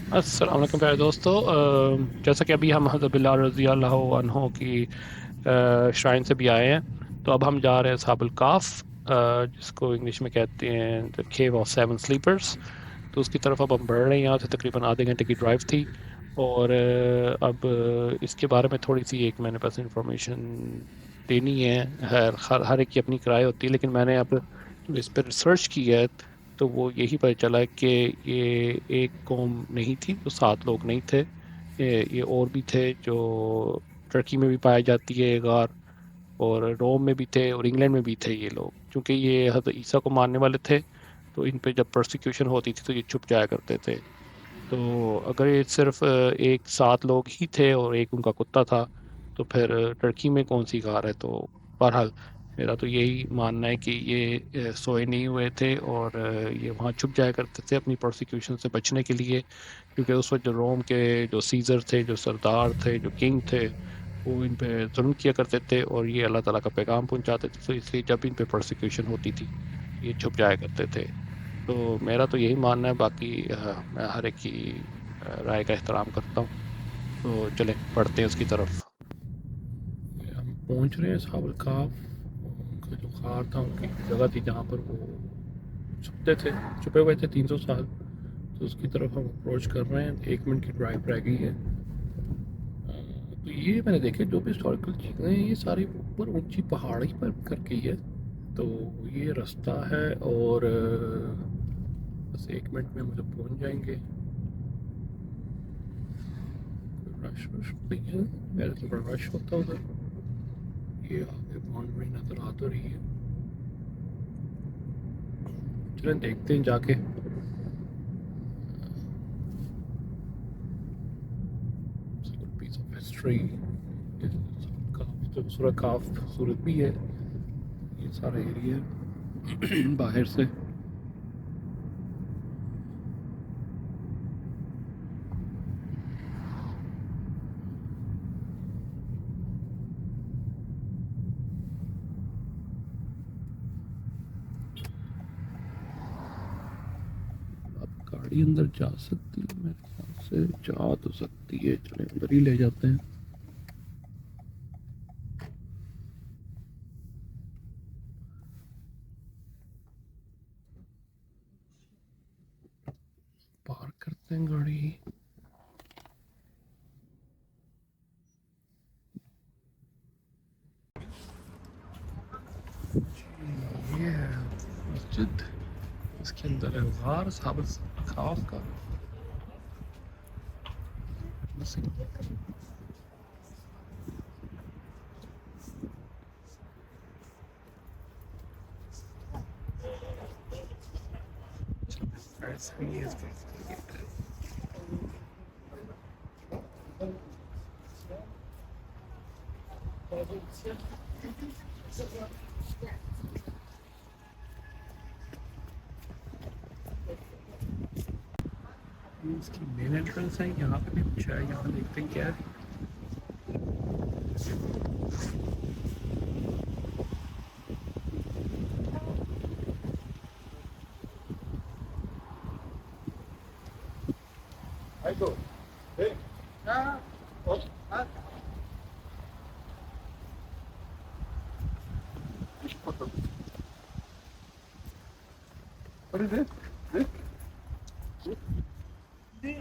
अस्सलाम वालेकुम प्यारे दोस्तों। जैसा कि अभी हम हज़रत बिलाल रज़ी अल्लाह अन्हो की श्राइन से भी आए हैं, तो अब हम जा रहे हैं साबुल काफ, जिसको इंग्लिश में कहते हैं the cave of seven sleepers. तो उसकी तरफ अब हम बढ़ रहे हैं। यहाँ से तकरीबन आधे घंटे की ड्राइव थी। और अब इसके बारे में थोड़ी सी एक मैंने बस इंफॉर्मेशन देनी है। हर एक की अपनी राय होती है, लेकिन मैंने अब इस पर रिसर्च की है, तो वो यही पता चला कि ये एक कौम नहीं थी, तो सात लोग नहीं थे। ये और भी थे, जो टर्की में भी पाई जाती है ये गार, और रोम में भी थे, और इंग्लैंड में भी थे ये लोग। क्योंकि ये हज़रत ईसा को मानने वाले थे, तो इन पे जब प्रोसिक्यूशन होती थी तो ये छुप जाया करते थे। तो अगर ये सिर्फ एक सात लोग ही थे और एक उनका कुत्ता था, तो फिर टर्की में कौन सी कार है? तो बहरहाल मेरा तो यही मानना है कि ये सोए नहीं हुए थे, और ये वहाँ छुप जाया करते थे अपनी प्रोसिक्यूशन से बचने के लिए। क्योंकि उस वक्त जो रोम के जो सीजर थे, जो सरदार थे, जो किंग थे, वो इन पे जुल्म किया करते थे, और ये अल्लाह ताला का पैगाम पहुंचाते थे। तो इसलिए जब इन पे प्रोसिक्यूशन होती थी, ये छुप जाया करते थे। तो मेरा तो यही मानना है। बाकी मैं हर एक की राय का एहतराम करता हूँ। तो चलें पढ़ते हैं उसकी तरफ। हम पहुंच रहे हैं साबुल काफ। उनका जो खार था, उनकी जगह थी जहाँ पर वो छुपते थे, छुपे हुए थे 300 साल। तो उसकी तरफ हम अप्रोच कर रहे हैं। 1 मिनट की ड्राइव रह गई है। तो ये मैंने देखे जो भी हिस्टोरिकल चीज़ें हैं, ये सारी ऊपर ऊंची पहाड़ी पर करके ही है। तो ये रास्ता है, और बस 1 मिनट में मुझे पहुंच जाएंगे। रश वश नहीं है, मेरे तो बड़ा रश होता है उधर। ये आगे बाउंड्री नजर आ तो रही है। चलें देखते हैं जाके। Piece of history. जो सूरत काफ खूबसूरत भी है, ये सारा एरिया बाहर से। अब गाड़ी अंदर जा सकती है मेरे ख्याल से, जा तो सकती है। चलें अंदर ही ले जाते हैं। पार्क करते हैं गाड़ी। ये है मस्जिद। इसके अंदर है गार साबिल खाफ का मस्जिद। ऐसे ही है। इसकी मेन एंट्रेंस है। यहाँ पे भी कुछ है, यहाँ देखते हैं क्या है। What is it?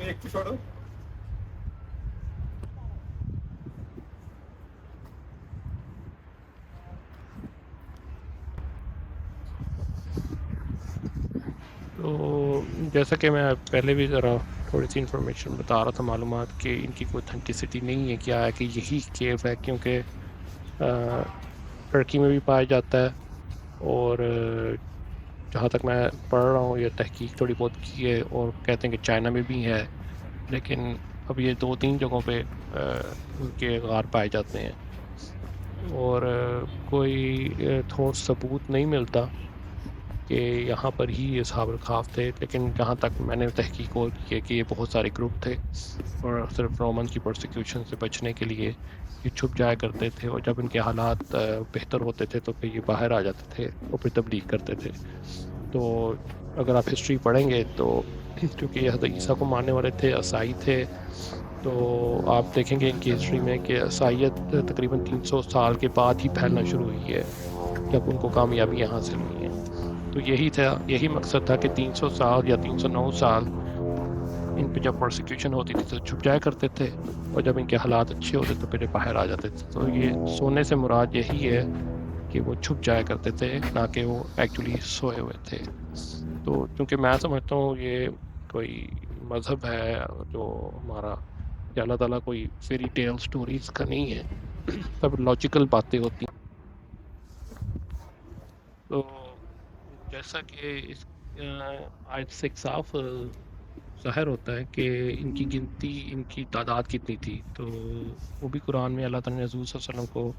एक छोड़ो। तो जैसा कि मैं पहले भी ज़रा थोड़ी सी इन्फॉर्मेशन बता रहा था, मालूमात कि इनकी कोई ऑथेंटिसिटी नहीं है। क्या है कि यही केव है, क्योंकि टर्की में भी पाया जाता है, और जहाँ तक मैं पढ़ रहा हूँ, ये तहकीक थोड़ी बहुत की है और कहते हैं कि चाइना में भी है, लेकिन अब ये 2-3 जगहों पे उनके गार पाए जाते हैं और कोई ठोस सबूत नहीं मिलता कि यहाँ पर ही असहाबुल कहफ थे। लेकिन जहाँ तक मैंने तहकीक और की है कि ये बहुत सारे ग्रुप थे और सिर्फ रोमन की प्रोसिक्यूशन से बचने के लिए ये छुप जाया करते थे, और जब इनके हालात बेहतर होते थे तो फिर ये बाहर आ जाते थे और फिर तब्लीग करते थे। तो अगर आप हिस्ट्री पढ़ेंगे तो क्योंकि ये हज़रत ईसा को मानने वाले थे, ईसाई थे, तो आप देखेंगे इनकी हिस्ट्री में कि ईसाईयत तकरीबन 300 साल के बाद ही फैलना शुरू हुई है, जब उनको कामयाबियाँ हासिल हुई हैं। तो यही मकसद था कि 300 साल या 309 साल इन पे जब प्रोसिक्यूशन होती थी तो छुप जाया करते थे, और जब इनके हालात अच्छे होते तो फिर बाहर आ जाते थे। तो ये सोने से मुराद यही है कि वो छुप जाया करते थे, ना कि वो एक्चुअली सोए हुए थे। तो क्योंकि मैं समझता हूँ ये कोई मज़हब है जो हमारा, कि अल्लाह ताला कोई फेरी टेल स्टोरीज का नहीं है, सब लॉजिकल बातें होती हैं। तो जैसा कि इस आयत से एक साफ ज़ाहिर होता है कि इनकी गिनती, इनकी तादाद कितनी थी, तो वो भी कुरान में अल्लाह ताला ने रसूल सल्लल्लाहु अलैहि वसल्लम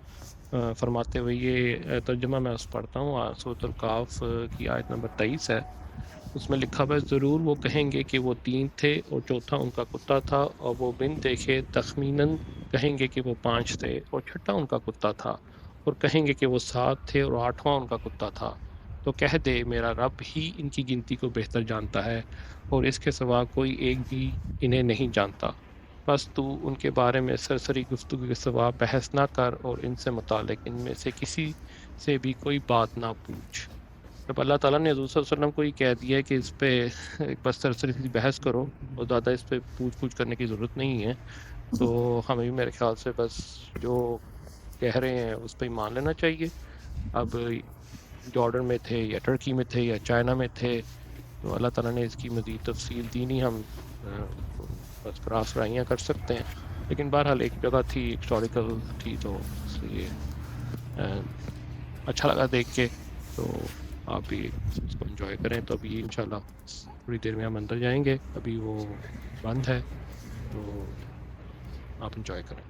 को फरमाते हुए ये तर्जुमा मैं उस पढ़ता हूँ, सूरह काफ की आयत नंबर 23 है। उसमें लिखा हुआ है, ज़रूर वो कहेंगे कि वो 3 थे और चौथा उनका कुत्ता था, और वो बिन देखे तखमीनन कहेंगे कि वो 5 थे और छठा उनका कुत्ता था, और कहेंगे कि वो 7 थे और 8वां उनका कुत्ता था। तो कह दे, मेरा रब ही इनकी गिनती को बेहतर जानता है, और इसके सिवा कोई एक भी इन्हें नहीं जानता। बस तू उनके बारे में सरसरी गुफ्तगू के सिवा बहस ना कर, और इनसे मुतालिक इनमें से किसी से भी कोई बात ना पूछ। जब अल्लाह ताला ने हज़ूर सल्लल्लाहु अलैहि वसल्लम को ही कह दिया है कि इस पे बस सरसरी सी बहस करो और ज़्यादा इस पे पूछ-पूछ करने की ज़रूरत नहीं है, तो हमें भी मेरे ख्याल से बस जो कह रहे हैं उस पे ही मान लेना चाहिए। अब जॉर्डन में थे या टर्की में थे या चाइना में थे, तो अल्लाह ताला ने इसकी मज़ीद तफ़सील दी नहीं, हम बस क्रास राइयाँ कर सकते हैं। लेकिन बहरहाल एक जगह थी, हिस्टोरिकल थी, तो इसलिए अच्छा लगा देख के। तो आप भी इसको एंजॉय करें। तो अभी इंशाल्लाह थोड़ी देर में हम अंदर जाएंगे, अभी वो बंद है, तो आप एंजॉय करें।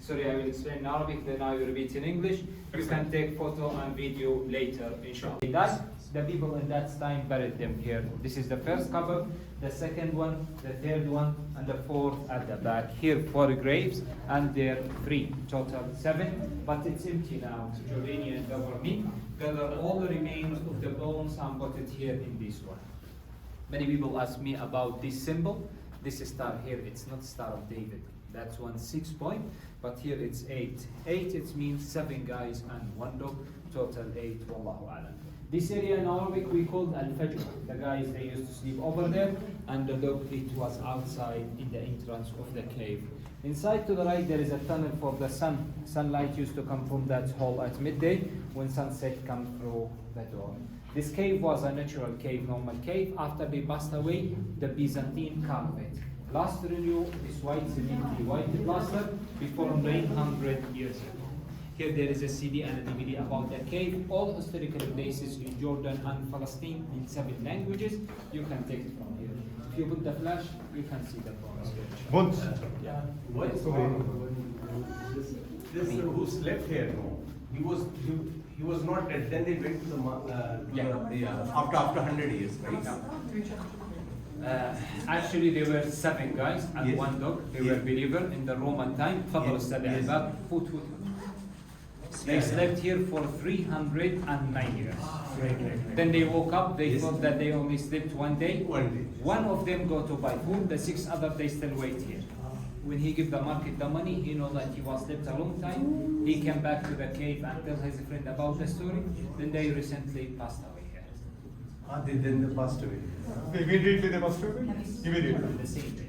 Sorry, I will explain in Arabic, then I will repeat in English. You can take photo and video later, inshallah. the people in that time buried them here. This is the first cover, the second one, the third one, and the fourth at the back. Here 4 graves, and there 3, total 7, but it's empty now. Jordanian government gather all the remains of the bones and put it here in this one. Many people ask me about this symbol. This star here, it's not Star of David. That's 6 point, but here it's 8. 8, it means 7 guys and 1 dog, total 8, wallahu alam. This area in Arabic we called Al-Fajr. The guys, they used to sleep over there, and the dog, it was outside in the entrance of the cave. Inside to the right, there is a tunnel for the sun. Sunlight used to come from that hole at midday when sunset come through the door. This cave was a natural cave, normal cave. After they passed away, the Byzantine carved it. Last renew this white cement, white plaster, before 900 years ago. Here there is a CD and a DVD about the cave, all historical places in Jordan and Palestine in 7 languages. You can take it from here. If you put the flash, you can see the progress. Yeah. What? This who slept here, no? He was not dead. Then they went to the after 100 years, right? Actually, there were 7 guys and Yes. 1 dog. They were believer in the Roman time. Yes. Yes. They slept here for 309 years. Then they woke up. They Yes. thought that they only slept 1 day. 1 day. One of them go to buy food. The 6 other they still wait here. When he give the market the money, he know that he was slept a long time. He came back to the cave and tell his friend about the story. Then they recently passed away here. Then they passed away. Immediately they must have been? Immediately. The same day.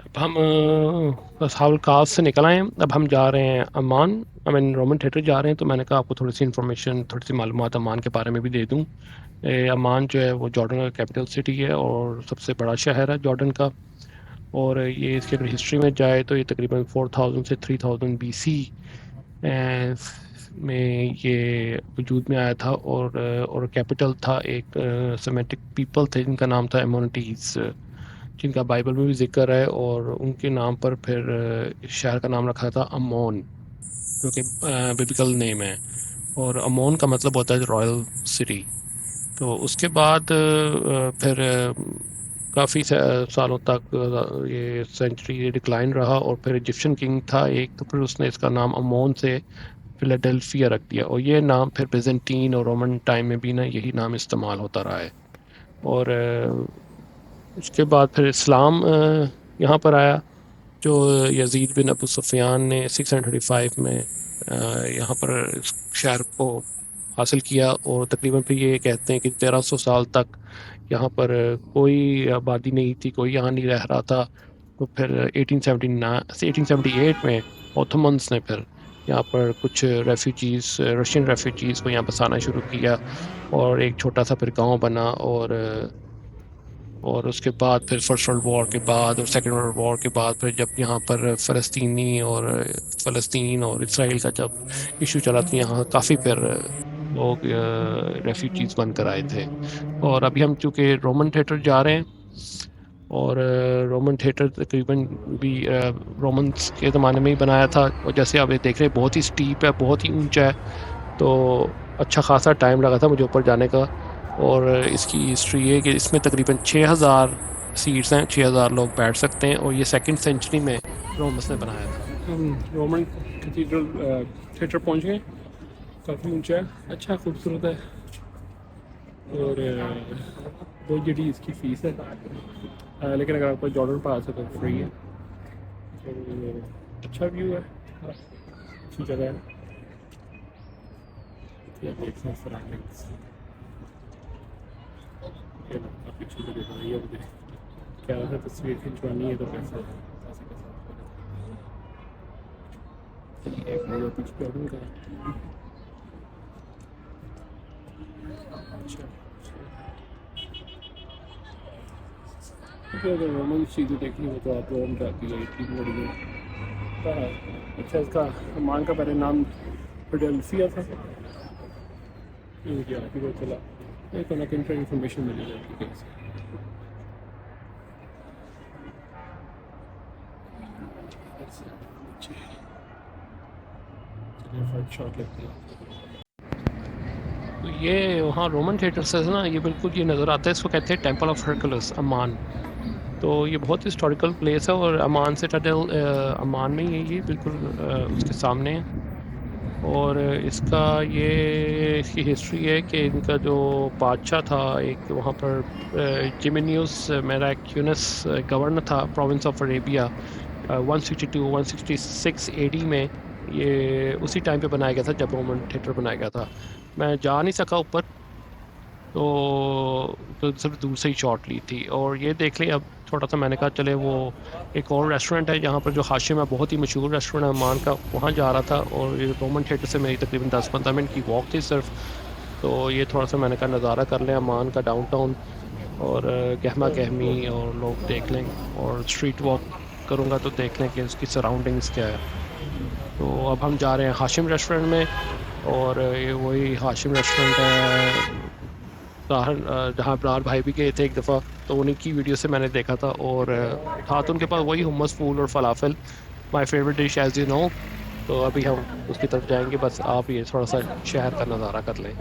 अब हम असहाबुल काफ से निकल आए हैं। अब हम जा रहे हैं अमान, रोमन थिएटर जा रहे हैं। तो मैंने कहा आपको थोड़ी सी इन्फॉर्मेशन, थोड़ी सी मालूमात अमान के बारे में भी दे दूं। अमान जो है वो जॉर्डन का कैपिटल सिटी है और सबसे बड़ा शहर है जॉर्डन का। और ये इसकी अगर हिस्ट्री में जाए तो ये तकरीबन 4000 से 3000 BC में ये वजूद में आया था। और कैपिटल था एक सेमेटिक पीपल थे जिनका नाम था एमोनिटीज़, जिनका बाइबल में भी जिक्र है। और उनके नाम पर फिर शहर का नाम रखा था अमोन, जो कि बिब्लिकल नेम है। और अमोन का मतलब होता है रॉयल सिटी। तो उसके बाद फिर काफ़ी सालों तक ये सेंचुरी डिक्लाइन रहा। और फिर इजिप्शियन किंग था एक, तो फिर उसने इसका नाम अमोन से फिलाडेल्फिया रख दिया। और ये नाम फिर बिजेंटीन और रोमन टाइम में भी ना यही नाम इस्तेमाल होता रहा है। और उसके बाद फिर इस्लाम यहाँ पर आया, जो यजीद बिन अबू सुफियान ने 635 में यहाँ पर इस शहर को हासिल किया। और तकरीबन फिर ये कहते हैं कि 1300 साल तक यहाँ पर कोई आबादी नहीं थी, कोई यहाँ नहीं रह रहा था। तो फिर 1878 में ओथोमन्स ने फिर यहाँ पर कुछ रेफ्यूजीज़, रशियन रेफ्यूजीज़ को यहाँ बसाना शुरू किया। और एक छोटा सा फिर गांव बना। और और उसके बाद फिर फर्स्ट वर्ल्ड वॉर के बाद और सेकेंड वर्ल्ड वॉर के बाद फिर जब यहाँ पर फ़लस्तीन और इसराइल का जब इशू चला तो यहाँ काफ़ी फिर लोग रेफ्यूजीज बनकर आए थे। और अभी हम चूँकि रोमन थिएटर जा रहे हैं, और रोमन थिएटर तकरीबन भी रोमन्स के ज़माने में ही बनाया था, और जैसे आप ये देख रहे हैं बहुत ही स्टीप है, बहुत ही ऊंचा है, तो अच्छा खासा टाइम लगा था मुझे ऊपर जाने का। और इसकी हिस्ट्री है कि इसमें तकरीबन 6000 सीट्स हैं, 6000 लोग बैठ सकते हैं, और ये सेकंड सेंचुरी में रोमन्स ने बनाया था। हम रोमन कैथीड्रल थिएटर पहुंच गए, काफ़ी ऊंचा है, अच्छा खूबसूरत है, और बहुत जड़ी इसकी फ़ीस है, लेकिन अगर आपको जॉर्डन पास है तो फ्री है। तो अच्छा व्यू है, अच्छी जगह है। ये देखते हैं सराउंडिंग्स, ये काफ़ी अच्छी जगह बनाई है। मुझे क्या है तस्वीर खिंचवानी है तो कैसे एक नज़र कुछ जॉर्डन का है। अच्छा, अगर रोमन चीज़ें देखनी हो तो आप रोम जाती है, इतनी बड़ी है। अच्छा, इसका अमान का पहले नाम फिडेल्फिया था, मुझे आपकी वो चला एक अलग इन्फॉर्मेशन मिली जाती है। शॉट लगती है। तो ये वहाँ रोमन थिएटर से ना, ये बिल्कुल ये नज़र आता है, इसको कहते हैं टेम्पल ऑफ हरकुलस अमान। तो ये बहुत हिस्टोरिकल प्लेस है, और अमान सिटाडेल अमान में ही है, ये बिल्कुल उसके सामने है। और इसका ये इसकी हिस्ट्री है कि इनका जो बादशाह था एक वहाँ पर जिमिनियस मेराक्यूनस गवर्नर था प्रोविंस ऑफ अरेबिया, 162-166 एडी में। ये उसी टाइम पे बनाया गया था जब रोमन थिएटर बनाया गया था। मैं जा नहीं सका ऊपर, तो सिर्फ दूर से ही शॉट ली थी। और ये देख लें अब थोड़ा सा, मैंने कहा चले वो एक और रेस्टोरेंट है जहाँ पर जो हाशिम है, बहुत ही मशहूर रेस्टोरेंट है अमान का, वहाँ जा रहा था। और ये रोमन थिएटर से मेरी तकरीबन 10-15 मिनट की वॉक थी सिर्फ। तो ये थोड़ा सा मैंने कहा नज़ारा कर लें अमान का डाउनटाउन, और गहमा गहमी और लोग देख लें, और स्ट्रीट वॉक करूँगा तो देख लें कि उसकी सराउंडिंग्स क्या है। तो अब हम जा रहे हैं हाशिम रेस्टोरेंट में, और ये वही हाशिम रेस्टोरेंट है जहाँ अबरार भाई भी गए थे एक दफ़ा, तो उन्हीं की वीडियो से मैंने देखा था। और था तो उनके पास वही हुम्मस फूल और falafel, my favourite dish as you know. तो अभी हम उसकी तरफ जाएंगे, बस आप ये थोड़ा सा शहर का नज़ारा कर लें।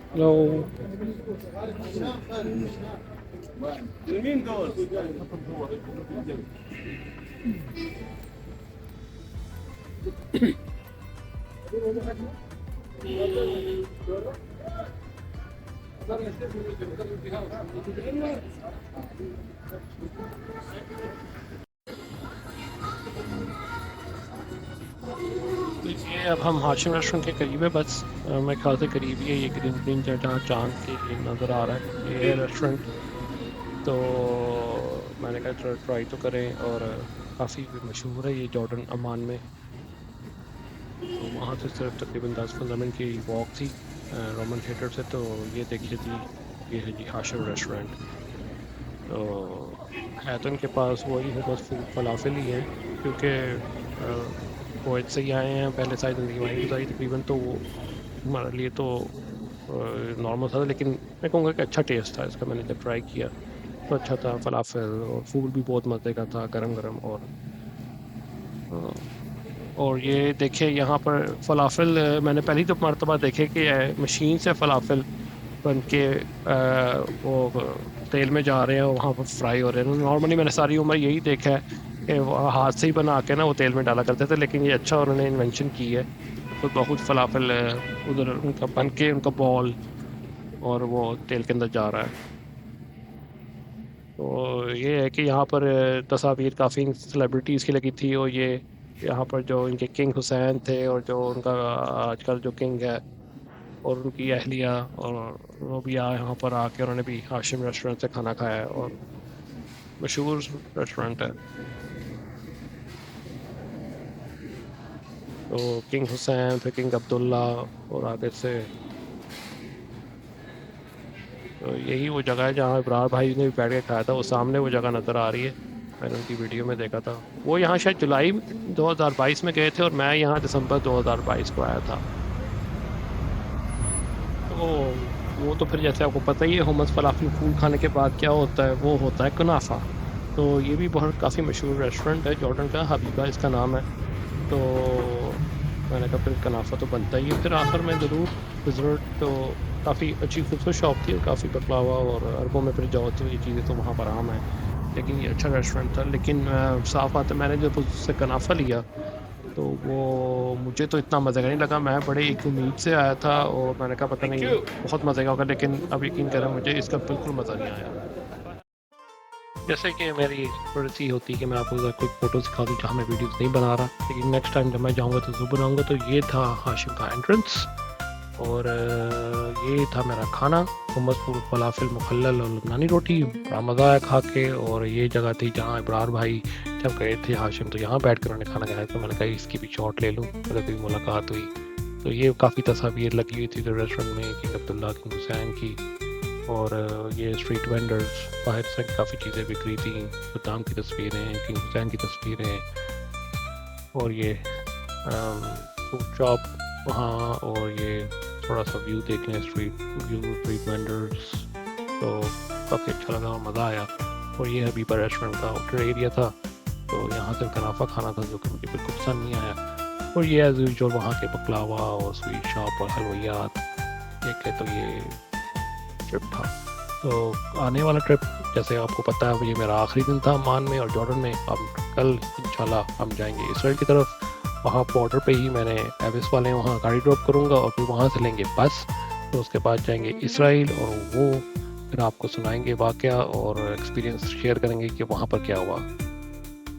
हेलो, ये अब हम हाशिम रेस्टोरेंट के करीब है, बस मैं ख्याल से करीब ही है। ये ग्रीन ग्रीन जहाँ चांद के लिए नज़र आ रहा है ये रेस्टोरेंट। तो मैंने कहा चलो ट्राई तो करें, और काफ़ी मशहूर है ये जॉर्डन अमान में। तो वहाँ से सिर्फ तकरीबन 10-15 मिनट की वॉक थी रोमन थिएटर से। तो ये देखिए थी ये है जी हाशिम रेस्टोरेंट। तो है तो इनके पास वही है, बस फलाफल ही है, क्योंकि कोविड से ही आए हैं, पहले सारी ज़िंदगी वहीं गुजारी तकरीबन, तो वो हमारे लिए तो नॉर्मल था, लेकिन मैं कहूँगा कि अच्छा टेस्ट था इसका। मैंने जब ट्राई किया तो अच्छा था, फलाफल और फूड भी बहुत मज़े का था, गरम गरम। और ये देखिए यहाँ पर फलाफल मैंने पहली तो मरतबा देखे कि मशीन से फलाफल बन के वो तेल में जा रहे हैं, वहाँ पर फ्राई हो रहे हैं। नॉर्मली मैंने सारी उम्र यही देखा है कि वो हाथ से ही बना के ना वो तेल में डाला करते थे, लेकिन ये अच्छा उन्होंने इन्वेंशन की है। तो बहुत फलाफल उधर उनका बन के उनका बॉल और वो तेल के अंदर जा रहा है। तो ये है कि यहाँ पर तस्वीर काफ़ी सेलिब्रिटीज़ की लगी थी, और ये यहाँ पर जो इनके किंग हुसैन थे और जो उनका आजकल जो किंग है और उनकी अहलिया, और वो भी यहाँ पर आके उन्होंने भी हाशिम रेस्टोरेंट से खाना खाया है, और मशहूर रेस्टोरेंट है। तो किंग हुसैन, फिर किंग अब्दुल्ला, और आगे से तो यही वो जगह है जहाँ इब्रार भाई ने भी बैठ के खाया था। वो सामने वो जगह नज़र आ रही है, मैंने उनकी वीडियो में देखा था। वो यहाँ शायद जुलाई 2022 में गए थे, और मैं यहाँ दिसंबर 2022 को आया था। तो वो तो फिर जैसे आपको पता ही है, हुमस फलाफल फूल खाने के बाद क्या होता है, वो होता है कुनाफा। तो ये भी बहुत काफ़ी मशहूर रेस्टोरेंट है जॉर्डन का, हबीबा इसका नाम है। तो मैंने कहा फिर कुनाफा तो बनता ही है। फिर आखिर में ज़रूर विज़िट, तो काफ़ी अच्छी खूबसूरत शॉप थी, और काफ़ी बकलावा और अरबों में फिर जाओ तो ये चीज़ें तो वहाँ पर आम है, लेकिन ये अच्छा रेस्टोरेंट था। लेकिन साफ़ बात है, मैंने जब उससे कुनाफा लिया तो वो मुझे तो इतना मज़े का नहीं लगा। मैं बड़े एक उम्मीद से आया था, और मैंने कहा पता नहीं बहुत मज़े का होगा, लेकिन अब यकीन करें मुझे इसका बिल्कुल मज़ा नहीं आया। जैसे कि मेरी पॉलिसी होती है कि मैं आपको कोई फ़ोटो दिखा दूँ जहाँ मैं वीडियोस नहीं बना रहा, लेकिन नेक्स्ट टाइम जब मैं जाऊँगा तो ज़रूर बनाऊँगा। तो ये था हाशिम का एंट्रेंस, और ये था मेरा खाना, हुमस फलाफल मुखल्लल और लबनानी रोटी। बड़ा मज़ा आया खा के। और ये जगह थी जहाँ इब्रार भाई जब गए थे हाशिम, तो यहाँ बैठ कर उन्होंने खाना खाया। तो मैंने कहा इसकी भी शॉट ले लूँ, मतलब कोई मुलाकात हुई। तो ये काफ़ी तस्वीर लगी हुई थी रेस्टोरेंट में, किंग अब्दुल्ला, किंग हुसैन की। और ये स्ट्रीट वेंडर्स बाहर से काफ़ी चीज़ें बिक रही थी, सद्दाम की तस्वीरें, किंग हुसैन की तस्वीरें, और ये फूड शॉप वहाँ, और ये थोड़ा सा व्यू देख लें, स्ट्रीट व्यू, स्ट्रीट वेंडर्स। तो काफ़ी अच्छा लगा और मज़ा आया। और ये हबीबा रेस्टोरेंट का आउटर एरिया था, तो यहाँ से कुनाफा खाना था जो कि मुझे बिल्कुल पसंद नहीं आया। और ये एज यूजुअल वहाँ के बकलावा और स्वीट शॉप और हलवायात एक है। तो ये ट्रिप था। तो आने वाला ट्रिप, जैसे आपको पता है, ये मेरा आखिरी दिन था अम्मान में और जॉर्डन में। अब कल इंशाल्लाह हम जाएंगे इसराइल की तरफ। वहाँ बॉर्डर पे ही मैंने एविस वाले वहाँ गाड़ी ड्रॉप करूँगा, और फिर वहाँ से लेंगे बस। तो उसके बाद जाएंगे इसराइल, और वो फिर आपको सुनाएंगे वाक़या और एक्सपीरियंस शेयर करेंगे कि वहाँ पर क्या हुआ।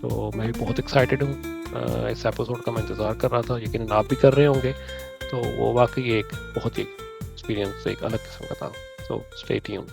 तो मैं भी बहुत एक्साइटेड हूँ, इस एपिसोड का मैं इंतज़ार कर रहा था, यकीन आप भी कर रहे होंगे। तो वो वाकई एक बहुत ही एक्सपीरियंस एक अलग किस्म का था। So stay tuned.